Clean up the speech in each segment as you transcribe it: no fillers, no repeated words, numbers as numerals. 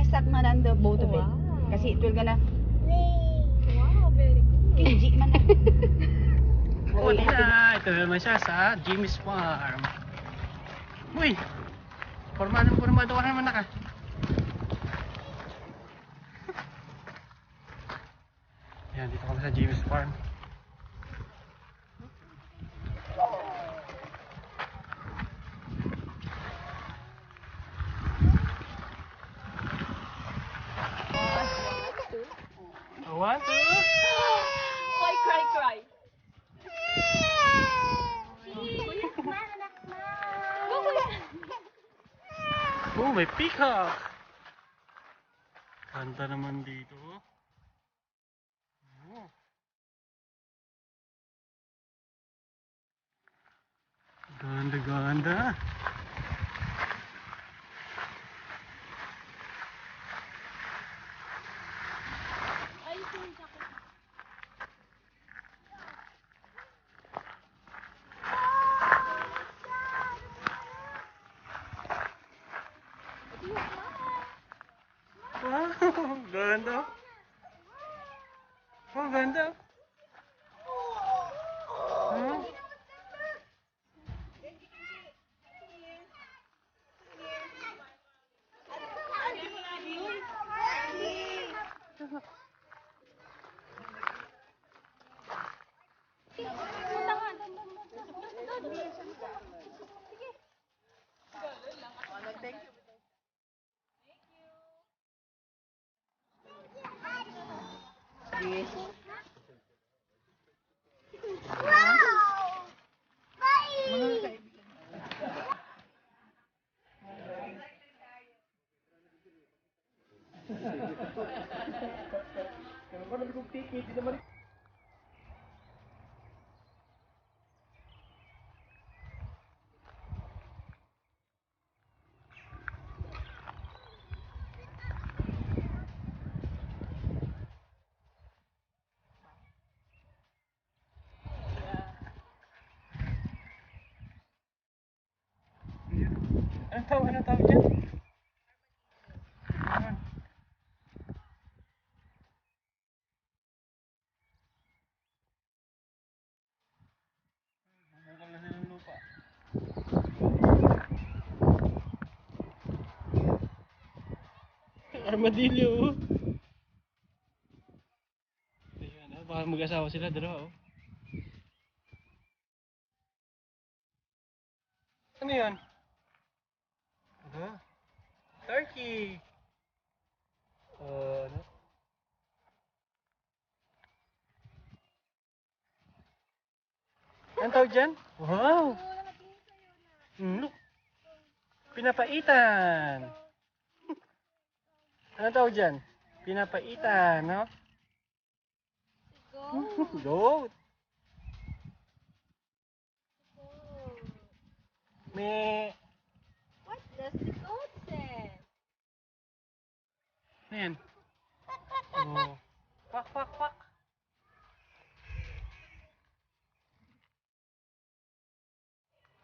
gonna start man on the both of it. Kasi it will gonna Wow, very good. kinji man na. Oo, na. Ito naman siya sa Jimmy's Farm. Uy! Formado ka naman na ka. Yan, dito kami sa Jimmy's Farm. One, two. Cry. Oh, may peacock. Ganda naman dito. Oh. Ganda. Wow, ganda. Oh, ganda. Huh? Yes. Ano tawag dyan? Ayan. Bukal na silang lupa. Armadillo. Ayan, baka mag-asawa sila, dalawa oh. Ano yan? Turkey. Ano? Anong tawag dyan? Wow! Look! Pinapaitan! Anong tawag dyan? Pinapaitan, no? Goat! May... What does the goat say? Ano yan? Oh. Kwak!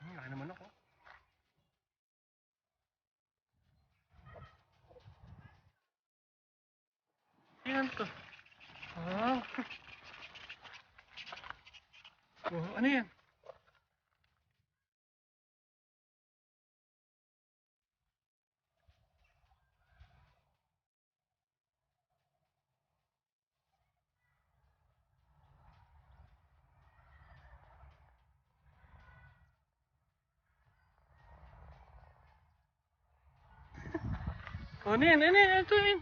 Laki naman ako. Tingnan ko. Wow! Oh, ano yan? Oh, ano yan? Ito yan.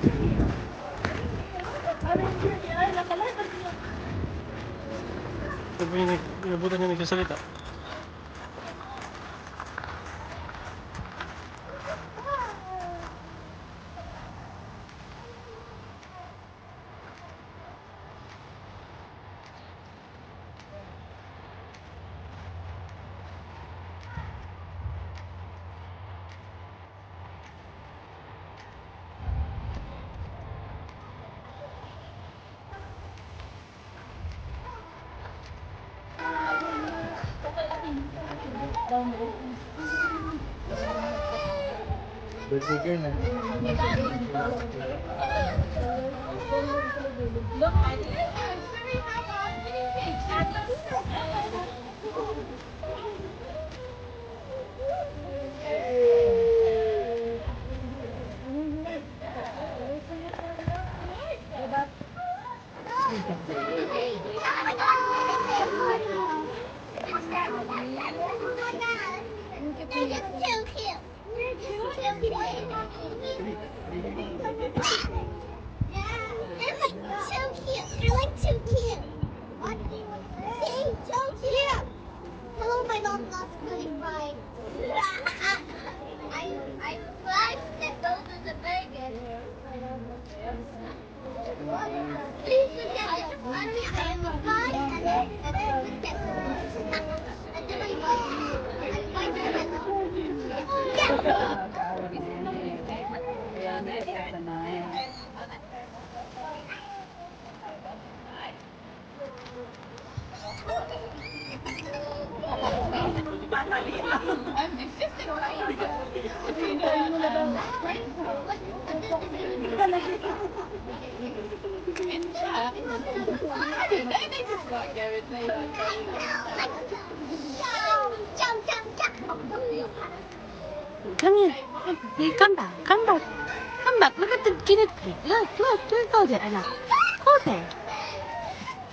Ito ba yung inabutan niya nagsasalita? Burger na. Hello, my dog loves playing by. I'm glad that those are the burgers. Please look at it. I am a pie and then look at and then I bite Come here. Hey, come back. Come back. Come back. Look at the guinea pig. Look. You go there, Anna. Go there.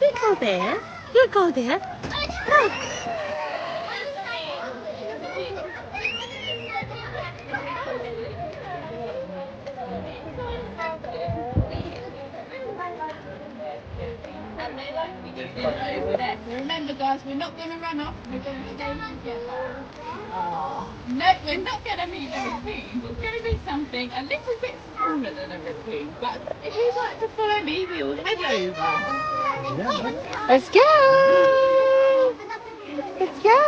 You go there. You go there. Look. Remember, guys, we're not going to run off. We're going to stay together. No, we're not going to be a raccoon. It's going to be something a little bit smaller than a raccoon. But if you'd like to follow me, we'll head over. Let's go. Let's go.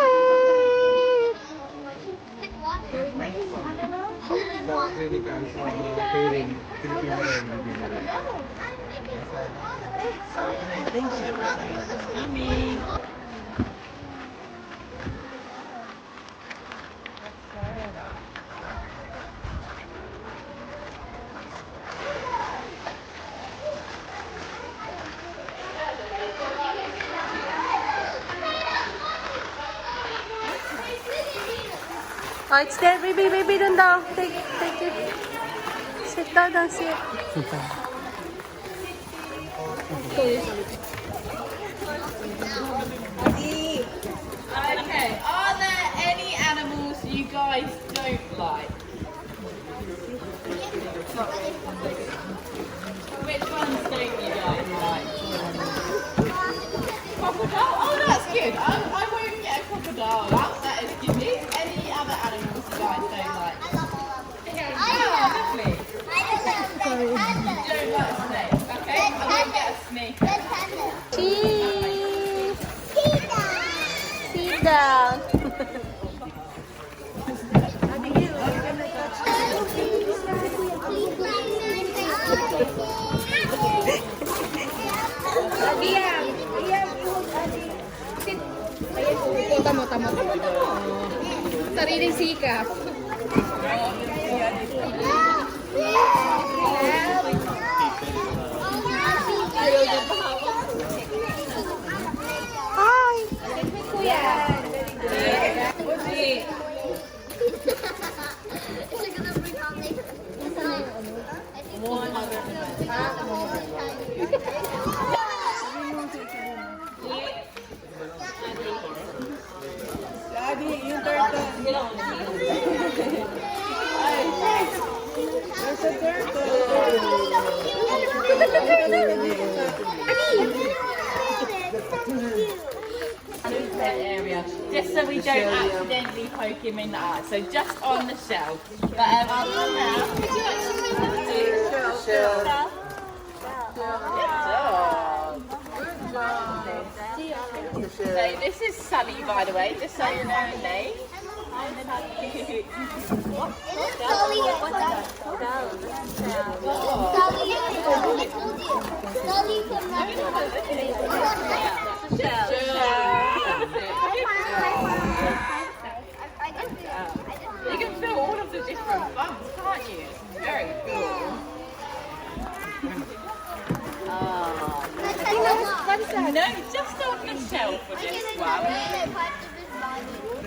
Oh, it's there, baby, doon daw. Take it. Sit down, sit. Okay, are there any animals you guys don't like? Which ones don't you guys like? Crocodile? Oh, that's good. I won't get a crocodile out. That is good news. Any other animals you guys don't like? Oh, lovely. You don't like snakes? Okay, I won't get a snake. Cheese. Sit down. Tamo. Sariling sikap. Hi. There's a turtle. That area, just so we don't accidentally poke him in the eye. So just on the shelf. But I'll come out. Would you like something to do? Shelf. Good job. So this is Sully, by the way, just so you know his name. You can feel all of the different bumps, can't you? It's very cool. No, just on the shelf for this one.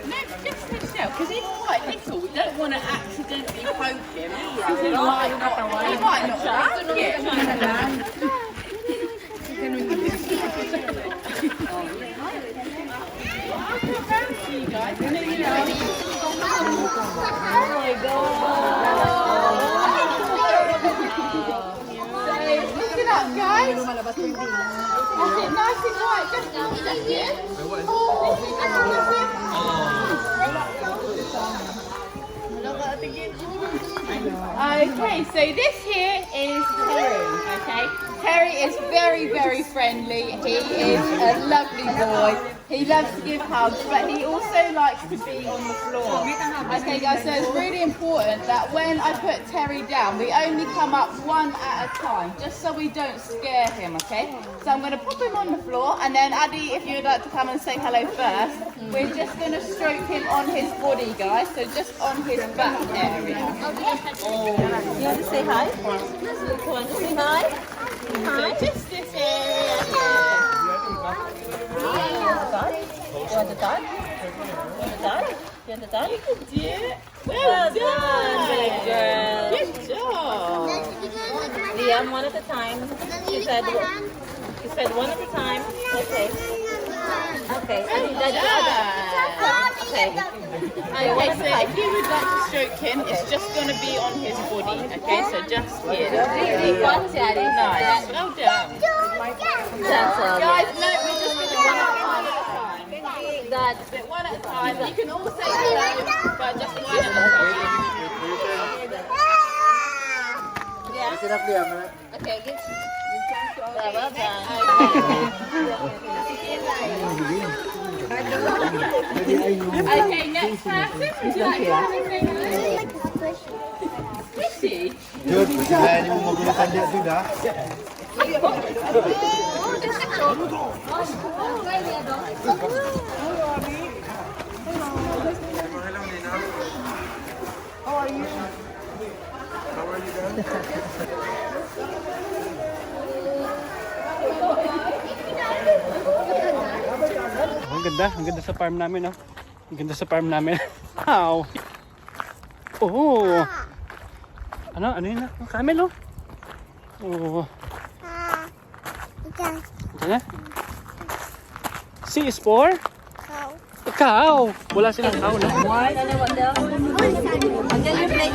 No, just the shell, because he's quite little. We don't want to accidentally poke him, because he might not like it. You guys. Look it up, guys. Is it nice and white? Just here. Okay, so this here is Terry, okay? Terry is very, very friendly. He is a lovely boy. He loves to give hugs, but he also likes to be on the floor. Okay guys, so it's really important that when I put Terry down, we only come up one at a time, just so we don't scare him, okay? So I'm going to pop him on the floor, and then Addie, if you'd like to come and say hello first, we're just going to stroke him on his body, guys, so just on his back area. You want to say hi? You want to say hi? So just this area. You want the dog? You want the dog? You want the dog? You can do it. Well done, big girl. Good job. Liam, one at a time. She said one at a time. Okay. Okay. Well done. Okay. Okay, so if you would like to stroke him, it's just going to be on his body, okay? So just here. Nice. Well done. That's all. Guys, no, we're just going to one at a time. But one at a time. You can all say hello, but just one at a time. Yeah. Sit up, Liam. Okay. Give chance to all. Well done. Okay, next person. Would you like to have a say hello? Squishy. Jod, kaya niyo magulutan dyan, Jod, ha? Ang ganda sa farm namin, oh. Ang ganda sa farm namin. Wow. Oh. Ano yun na? Camel, oh. Oh. Ito na. C is for? Cow. Wala silang cow, no? One. And then what else? And then you make